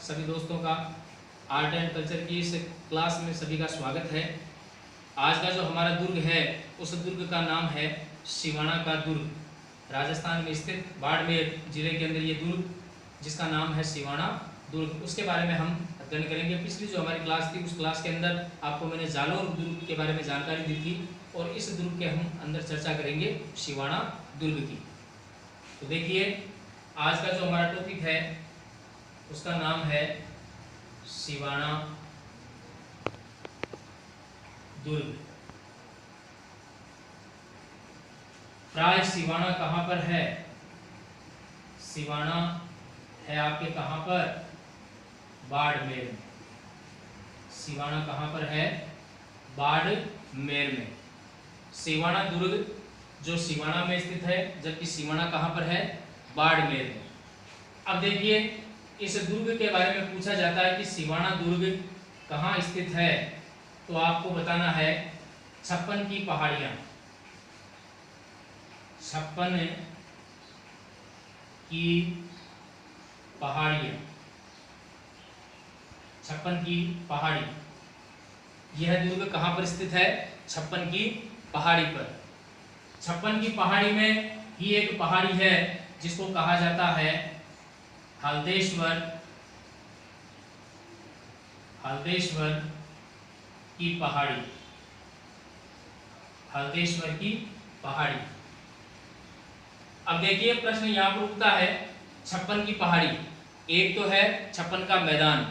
सभी दोस्तों का आर्ट एंड कल्चर की इस क्लास में सभी का स्वागत है। आज का जो हमारा दुर्ग है उस दुर्ग का नाम है सिवाना का दुर्ग। राजस्थान में स्थित बाड़मेर जिले के अंदर ये दुर्ग जिसका नाम है सिवाना दुर्ग, उसके बारे में हम अध्ययन करेंगे। पिछली जो हमारी क्लास थी उस क्लास के अंदर आपको मैंने जालोर दुर्ग के बारे में जानकारी दी थी और इस दुर्ग के हम अंदर चर्चा करेंगे सिवाना दुर्ग की। तो देखिए आज का जो हमारा टॉपिक है उसका नाम है सिवाना दुर्ग। प्राय सिवाना कहाँ पर है? सिवाना है आपके कहाँ पर? बाड़मेर में। सिवाना कहाँ पर है? बाड़मेर में। सिवाना दुर्ग जो सिवाना में स्थित है, जबकि सिवाना कहाँ पर है? बाड़मेर में। अब देखिए इस दुर्ग के बारे में पूछा जाता है कि सिवाना दुर्ग कहाँ स्थित है, तो आपको बताना है 56 की पहाड़ियाँ। 56 की पहाड़ियाँ, 56 की पहाड़ी। यह दुर्ग कहाँ पर स्थित है? 56 की पहाड़ी पर। 56 की पहाड़ी में ही एक पहाड़ी है जिसको कहा जाता है हल्देश्वर। हल्देश्वर की पहाड़ी। हल्देश्वर की पहाड़ी। अब देखिए प्रश्न यहाँ पर उठता है 56 की पहाड़ी, एक तो है 56 का मैदान।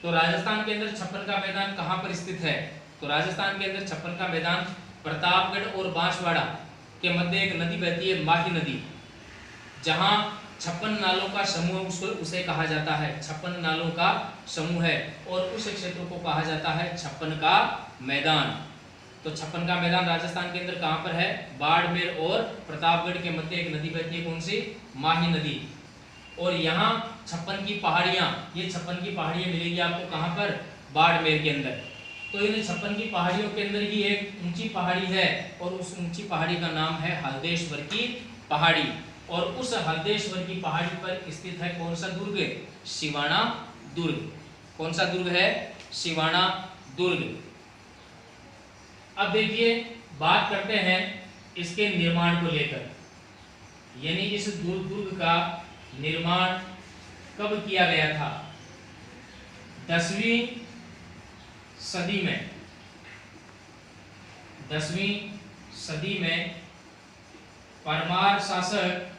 तो राजस्थान के अंदर 56 का मैदान कहाँ पर स्थित है? तो राजस्थान के अंदर 56 का मैदान प्रतापगढ़ और बांसवाड़ा के मध्य एक नदी बहती है, माही नदी, जहाँ 56 नालों का समूह उसे कहा जाता है। 56 नालों का समूह है और उस क्षेत्र को कहा जाता है 56 का मैदान। तो 56 का मैदान राजस्थान के अंदर कहाँ पर है? बाड़मेर और प्रतापगढ़ के मध्य एक नदी बहती है, कौन सी? माही नदी। और यहाँ 56 की पहाड़ियाँ, ये 56 की पहाड़ियाँ मिलेगी आपको कहाँ पर? बाड़मेर के अंदर। तो इन 56 की पहाड़ियों के अंदर ही एक ऊंची पहाड़ी है और उस ऊंची पहाड़ी का नाम है हल्देश्वर की पहाड़ी। और उस हल्देश्वर की पहाड़ी पर स्थित है कौन सा दुर्ग? सिवाना दुर्ग। कौन सा दुर्ग है? सिवाना दुर्ग। अब देखिए बात करते हैं इसके निर्माण को लेकर, यानी इस दुर्ग का निर्माण कब किया गया था? 10वीं सदी में। 10वीं सदी में परमार शासक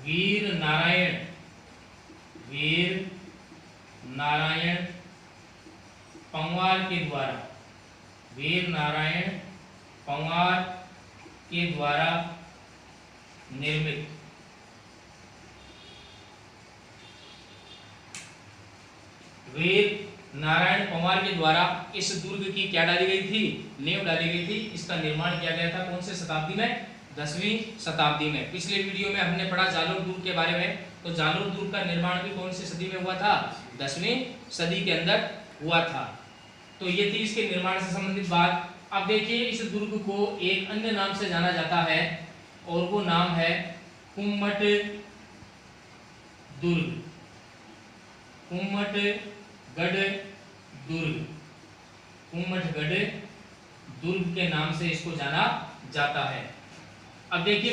वीर नारायण पंवार के द्वारा, वीर नारायण पंवार के द्वारा निर्मित वीर नारायण पंवार के द्वारा इस दुर्ग की क्या डाली गई थी? नींव डाली गई थी। इसका निर्माण किया गया था कौन से शताब्दी में? 10वीं शताब्दी में। पिछले वीडियो में हमने पढ़ा जालोर दुर्ग के बारे में, तो जालोर दुर्ग का निर्माण भी कौन सी सदी में हुआ था? 10वीं सदी के अंदर हुआ था। तो ये थी इसके निर्माण से संबंधित बात। अब देखिए इस दुर्ग को एक अन्य नाम से जाना जाता है और वो नाम है कुम्मट दुर्ग। कुम्मटगढ़ दुर्ग। कुम्मटगढ़ दुर्ग के नाम से इसको जाना जाता है। अब देखिए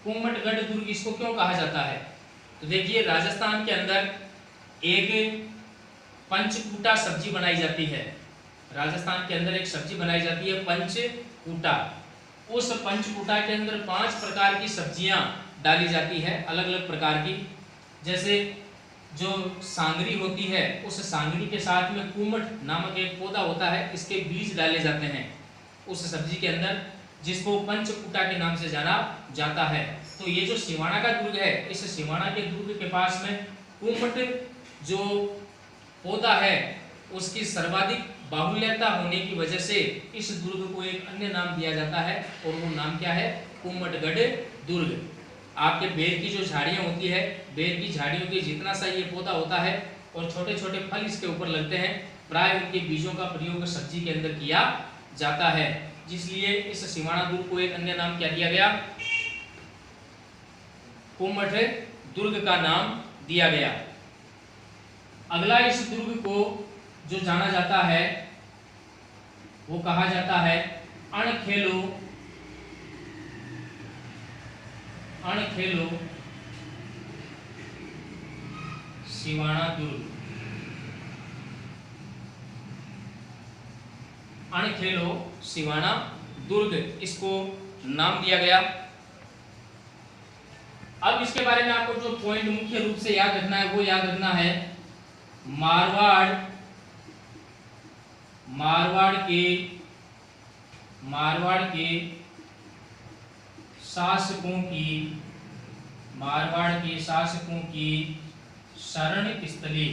कुम्मटगढ़ दुर्ग इसको क्यों कहा जाता है? तो देखिए राजस्थान के अंदर एक पंचकूटा सब्जी बनाई जाती है। राजस्थान के अंदर एक सब्जी बनाई जाती है पंचकूटा। उस पंचकूटा के अंदर 5 प्रकार की सब्जियां डाली जाती है, अलग अलग प्रकार की। जैसे जो सांगरी होती है, उस सांगरी के साथ में कुम्मट नामक एक पौधा होता है, इसके बीज डाले जाते हैं उस सब्जी के अंदर, जिसको पंचकूटा के नाम से जाना जाता है। तो ये जो सिवाना का दुर्ग है, इस सिवाना के दुर्ग के पास में कुम्मट जो पौधा है उसकी सर्वाधिक बाहुल्यता होने की वजह से इस दुर्ग को एक अन्य नाम दिया जाता है और वो नाम क्या है? कुम्मटगढ़ दुर्ग। आपके बेर की जो झाड़ियाँ होती है, बेर की झाड़ियों के जितना सा ये पौधा होता है और छोटे छोटे फल इसके ऊपर लगते हैं, प्राय उनके बीजों का प्रयोग सब्जी के अंदर किया जाता है। जिसलिए इस सिवाना दुर्ग को एक अन्य नाम क्या दिया गया, कुमठ दुर्ग का नाम दिया गया। अगला इस दुर्ग को जो जाना जाता है वो कहा जाता है अणखेलो सिवाना दुर्ग। अणखेलो सिवाना दुर्ग इसको नाम दिया गया। अब इसके बारे में आपको जो पॉइंट मुख्य रूप से याद रखना है वो याद रखना है, मारवाड़ के शासकों की शरण स्थली,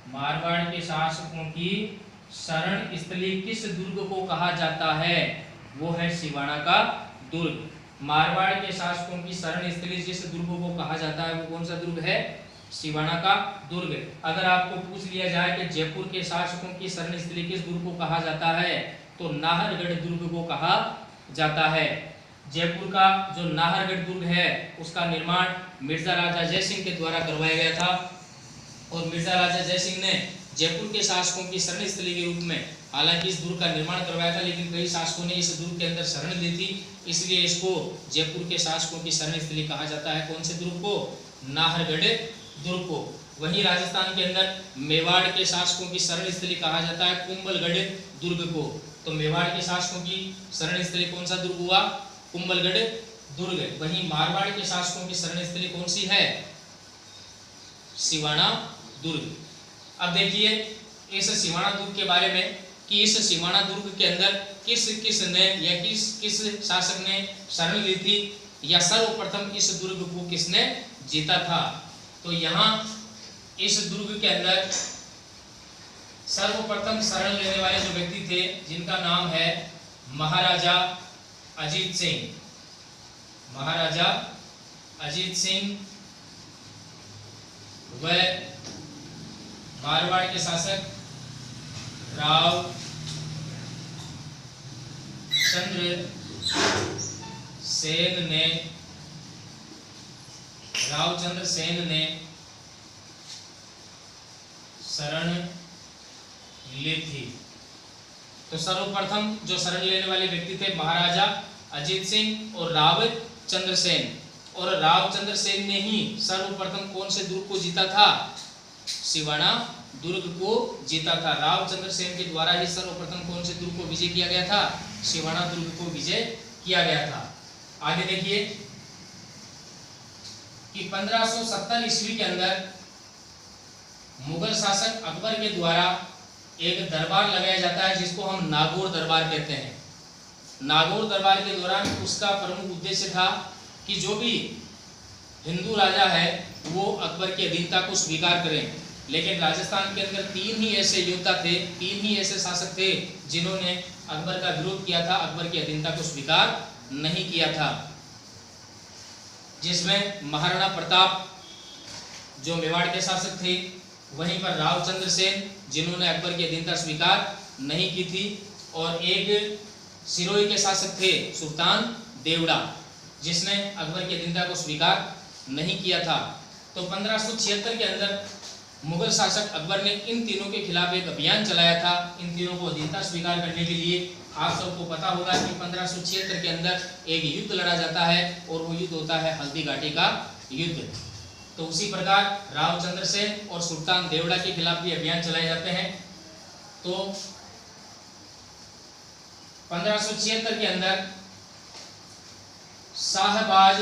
मारवाड़ के शासकों की शरण स्थली किस दुर्ग को कहा जाता है, वो है सिवाना का दुर्ग। मारवाड़ के शासकों की शरण स्थली जिस दुर्ग को कहा जाता है वो कौन सा दुर्ग है, सिवाना का दुर्ग। अगर आपको पूछ लिया जाए कि जयपुर के शासकों की शरण स्थली किस दुर्ग को कहा जाता है, तो नाहरगढ़ दुर्ग को कहा जाता है। जयपुर का जो नाहरगढ़ दुर्ग है उसका निर्माण मिर्जा राजा जयसिंह के द्वारा करवाया गया था, और मिर्जा राजा जयसिंह ने जयपुर के शासकों की शरण स्थली के रूप में हालांकि इस दुर्ग का निर्माण करवाया था, लेकिन कई शासकों ने इस दुर्ग के अंदर शरण ली थी, इसलिए इसको जयपुर के शासकों की शरण स्थली कहा जाता है। कौन से दुर्ग को, नाहरगढ़ दुर्ग को। वहीं राजस्थान के अंदर मेवाड़ के शासकों की शरण स्थली कहा जाता है कुंभलगढ़ दुर्ग को। तो मेवाड़ के शासकों की शरण स्थली कौन सा दुर्ग हुआ, कुंभलगढ़ दुर्ग। वहीं मारवाड़ के शासकों की शरण स्थली कौन सी है, सिवाना दुर्ग। अब देखिए इस सिवाना दुर्ग के बारे में कि इस सिवाना दुर्ग के अंदर किस ने या किस शासक ने शरण ली थी, या सर्वप्रथम इस दुर्ग को किसने जीता था। तो यहाँ इस दुर्ग के अंदर सर्वप्रथम शरण लेने वाले जो व्यक्ति थे जिनका नाम है महाराजा अजीत सिंह। महाराजा अजीत सिंह व मारवाड़ के शासक राव चंद्र सेन ने शरण ली थी। तो सर्वप्रथम जो शरण लेने वाले व्यक्ति थे महाराजा अजीत सिंह और राव चंद्र सेन, और राव चंद्र सेन ने ही सर्वप्रथम कौन से दुर्ग को जीता था, सिवाना दुर्ग को जीता था। राव चंद्र सेन के द्वारा ही सर्वप्रथम कौन से दुर्ग को विजय किया गया था, सिवाना दुर्ग को विजय किया गया था। आगे देखिए कि 1570 ईस्वी के अंदर मुगल शासक अकबर के द्वारा एक दरबार लगाया जाता है जिसको हम नागौर दरबार कहते हैं। नागौर दरबार के दौरान उसका प्रमुख उद्देश्य था कि जो भी हिंदू राजा है वो अकबर की अधीनता को स्वीकार करें। लेकिन राजस्थान के अंदर 3 ही ऐसे योद्धा थे, 3 ही ऐसे शासक थे जिन्होंने अकबर का विरोध किया था, अकबर की अधीनता को स्वीकार नहीं किया था। जिसमें महाराणा प्रताप जो मेवाड़ के शासक थे, वहीं पर राव चंद्र सेन जिन्होंने अकबर की अधीनता स्वीकार नहीं की थी, और एक सिरोही के शासक थे सुल्तान देवड़ा जिसने अकबर की अधीनता को स्वीकार नहीं किया था। तो 1576 के अंदर मुगल शासक अकबर ने इन तीनों के खिलाफ एक अभियान चलाया था, इन तीनों को अधीनता स्वीकार करने के लिए। आप सबको पता होगा कि 1576 के अंदर एक युद्ध लड़ा जाता है और वो युद्ध होता है हल्दी घाटी का युद्ध। तो उसी प्रकार रावचंद्र सेन और सुल्तान देवड़ा के खिलाफ भी अभियान चलाए जाते हैं। तो 1576 के अंदर शाहबाज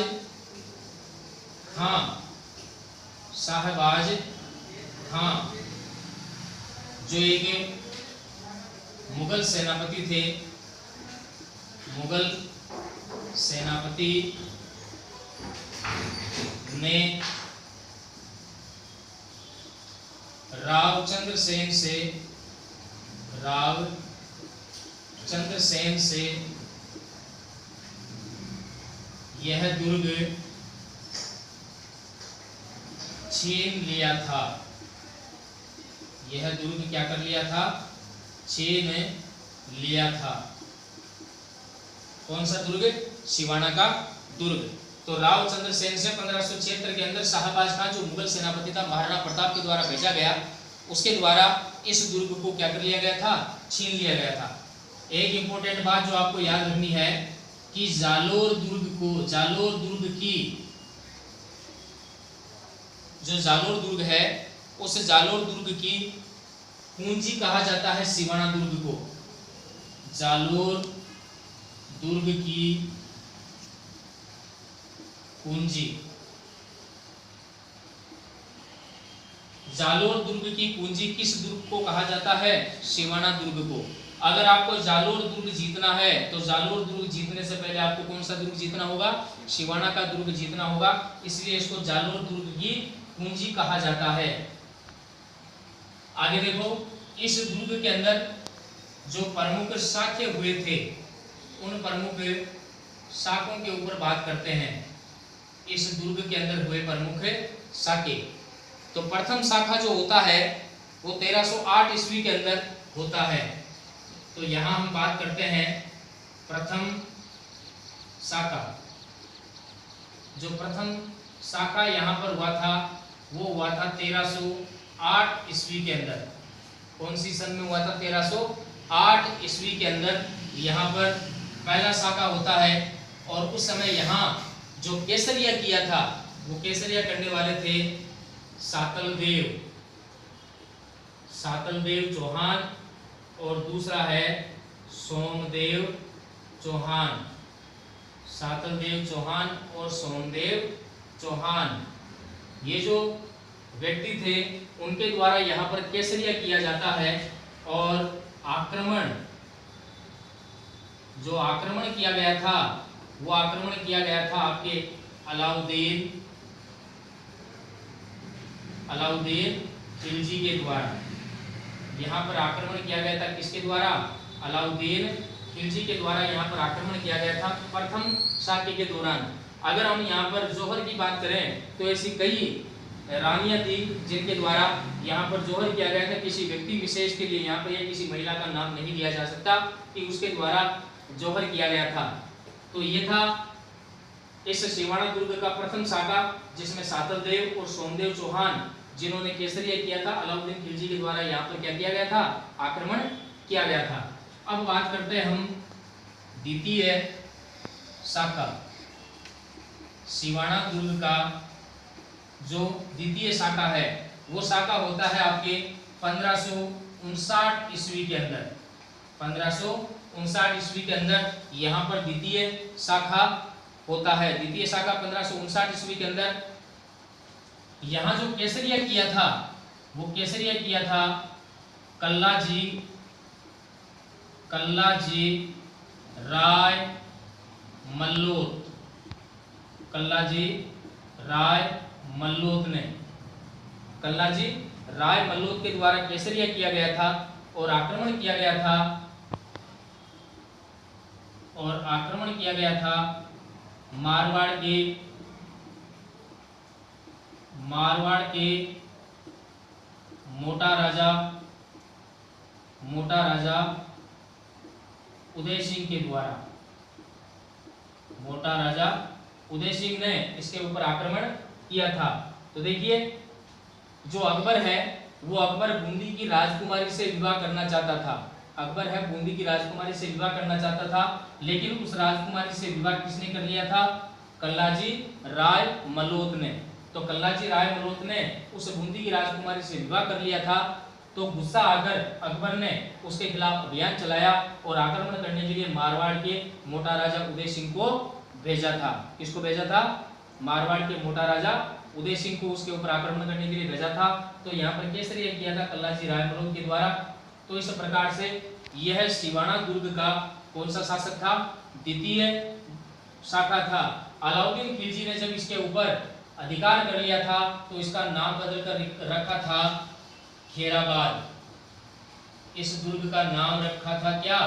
खां जो एक मुगल सेनापति थे, मुगल सेनापति ने रावचंद्र सेन से यह दुर्ग छीन लिया था। यह दुर्ग क्या कर लिया था, छीन लिया था। कौन सा दुर्ग? सिवाना का दुर्ग। तो राव चंद्रसेन से 1576 के अंदर शाहबाज खान जो मुगल सेनापति था महाराणा प्रताप के द्वारा भेजा गया, उसके द्वारा इस दुर्ग को क्या कर लिया गया था? छीन लिया गया था। एक इंपॉर्टेंट बात जो आपको याद रखनी है कि जालोर दुर्ग को, जालोर दुर्ग की, जो जालोर दुर्ग है उस जालोर दुर्ग की कुंजी कहा जाता है सिवाना दुर्ग को। जालोर दुर्ग की कुंजी, जालोर दुर्ग की कुंजी किस दुर्ग को कहा जाता है? सिवाना दुर्ग को। अगर आपको जालोर दुर्ग जीतना है तो जालोर दुर्ग जीतने से पहले आपको कौन सा दुर्ग जीतना होगा? सिवाना का दुर्ग जीतना होगा, इसलिए इसको जालोर दुर्ग की कुंजी कहा जाता है। आगे देखो, इस दुर्ग के अंदर जो प्रमुख शाखे हुए थे उन प्रमुख शाखों के ऊपर बात करते हैं। इस दुर्ग के अंदर हुए प्रमुख शाखे, तो प्रथम शाखा जो होता है वो 1308 ईस्वी के अंदर होता है। तो यहां हम बात करते हैं प्रथम शाखा। जो प्रथम शाखा यहां पर हुआ था वो हुआ था 1308 ईस्वी के अंदर। कौन सी सन में हुआ था? 1308 ईस्वी के अंदर यहाँ पर पहला शाखा होता है। और उस समय यहाँ जो केसरिया किया था वो केसरिया करने वाले थे सातलदेव, सातलदेव चौहान, और दूसरा है सोमदेव चौहान। सातलदेव चौहान और सोमदेव चौहान, ये जो व्यक्ति थे उनके द्वारा यहाँ पर केसरिया किया जाता है। और आक्रमण, जो आक्रमण किया गया था वो आक्रमण किया गया था आपके अलाउद्दीन, अलाउद्दीन खिलजी के द्वारा। यहाँ पर आक्रमण किया गया था किसके द्वारा? अलाउद्दीन खिलजी के द्वारा यहाँ पर आक्रमण किया गया था प्रथम शाके के दौरान। अगर हम यहाँ पर जौहर की बात करें तो ऐसी कई रानियां थी जिनके द्वारा यहाँ पर जौहर किया गया था। किसी व्यक्ति विशेष के लिए यहाँ पर या किसी महिला का नाम नहीं लिया जा सकता कि उसके द्वारा जौहर किया गया था। तो ये था इस सिवाना दुर्ग का प्रथम शाखा, जिसमें सातलदेव और सोमदेव चौहान जिन्होंने केसरिया किया था, अलाउद्दीन खिलजी के द्वारा यहाँ पर क्या किया गया था? आक्रमण किया गया था। अब बात करते हैं हम द्वितीय शाखा, सिवाना दुर्ग का जो द्वितीय शाखा है वो शाखा होता है आपके 1559 ईस्वी के अंदर। 1559 ईस्वी के अंदर यहाँ पर द्वितीय शाखा होता है। द्वितीय शाखा 1559 ईस्वी के अंदर यहाँ जो केसरिया किया था वो केसरिया किया था कल्लाजी, कल्लाजी राय मल्लोत, कल्लाजी राय मल्लोत ने, कल्लाजी राय मल्लोत के द्वारा केसरिया किया गया था और आक्रमण किया गया था, और आक्रमण किया गया था मारवाड़ के मोटा राजा उदय सिंह के द्वारा। मोटा राजा उदय सिंह ने इसके ऊपर आक्रमण किया था। तो देखिए, जो अकबर है वो अकबर बूंदी की राजकुमारी से विवाह करना चाहता था। अकबर है बूंदी की राजकुमारी से विवाह करना चाहता था, लेकिन उस राजकुमारी से विवाह किसने कर लिया था? कल्लाजी राय मल्लोत ने। तो कल्लाजी राय मल्लोत ने उस बूंदी की राजकुमारी से विवाह कर लिया था। तो गुस्सा आकर अकबर ने उसके खिलाफ अभियान चलाया और आक्रमण करने के लिए मारवाड़ के मोटा राजा उदय सिंह को भेजा था। किसको भेजा था? मारवाड़ के मोटा राजा उदय सिंह को उसके ऊपर आक्रमण करने के लिए भेजा था। तो यहाँ पर केसरिया किया था कल्लाजी राय मल्लोत के द्वारा। तो इस प्रकार से यह सिवाना दुर्ग का कौन सा शासक था? द्वितीय शाखा था। अलाउद्दीन खिलजी ने जब इसके ऊपर अधिकार कर लिया था तो इसका नाम बदल कर रखा था खेराबाद। इस दुर्ग का नाम रखा था क्या?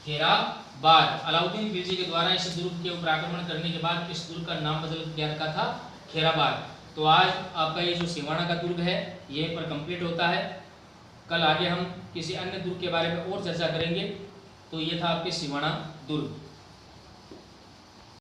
खेराबाद। अलाउद्दीन खिलजी के द्वारा इस दुर्ग के ऊपर आक्रमण करने के बाद इस दुर्ग का नाम बदल कर रखा था खेराबाद। तो आज आपका ये जो सिवाना का दुर्ग है यहीं पर कंप्लीट होता है। कल आगे हम किसी अन्य दुर्ग के बारे में और चर्चा करेंगे। तो ये था आपके सिवाना दुर्ग।